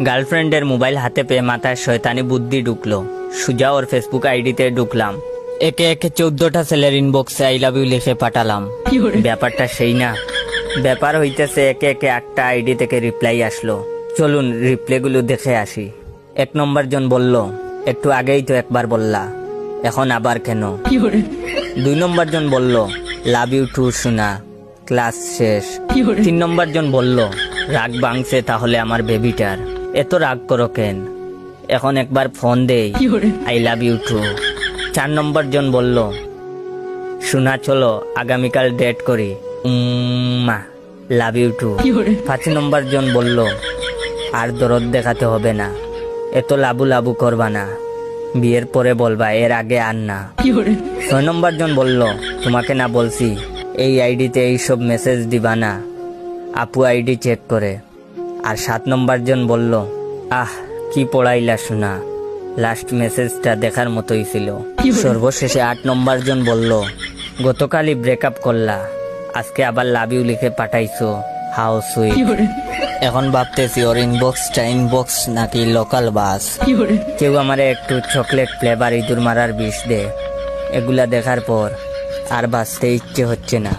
গার্লফ্রেন্ডের মোবাইল হাতে পেয়ে মাথায় শয়তানি বুদ্ধি ঢুকলো। সুজা ওর ফেসবুক আইডিতে ঢুকলাম। একে একে 14টা ছেলের ইনবক্সে আই লাভ ইউ লিখে পাঠালাম। ব্যাপারটা সেই না, ব্যাপার হইতেছে একে একে 8টা আইডি থেকে রিপ্লাই আসলো। চলুন রিপ্লাইগুলো দেখে আসি। 1 নম্বর জন বলল, একটু আগেই তো একবার বললা, এখন আবার কেন? 2 নম্বর জন বলল, লাভ ইউ টু সোনা, ক্লাস শেষ। 3 নম্বর জন বলল, রাগ ভাঙছে তাহলে আমার বেবিটার, এত রাগ করো কেন, এখন একবার ফোন দেই, আই লাভ ইউ টু। 4 নম্বর জন বলল, সোনা চলো আগামীকাল ডেট করি, মা লাভ ইউ টু। 5 নম্বর জন বলল, আর দরদ দেখাতে হবে না, এত লাবু লাবু করবা না, বিয়ের পরে বলবা, এর আগে আর না। 6 নম্বর জন বলল, তোমাকে না বলছি এই আইডিতে এইসব মেসেজ দিবা না, আপু আইডি চেক করে। আর 7 নম্বর জন বলল, আহ কি পড়াইলা শোনা, লাস্ট মেসেজটা দেখার মতোই ছিল। সর্বশেষে 8 নম্বর জন বলল, গতকালই ব্রেকআপ করলা, আজকে আবার লাভ ইউ লিখে পাঠাইছো, হাউ সুইট। এখন ভাবতেছি ওর ইনবক্সটা ইনবক্স নাকি লোকাল বাস। কেউ আমারে একটু চকলেট ফ্লেভার ইঁদুর মারার বিষ দে, এগুলা দেখার পর আর বাঁচতে ইচ্ছে হচ্ছে না।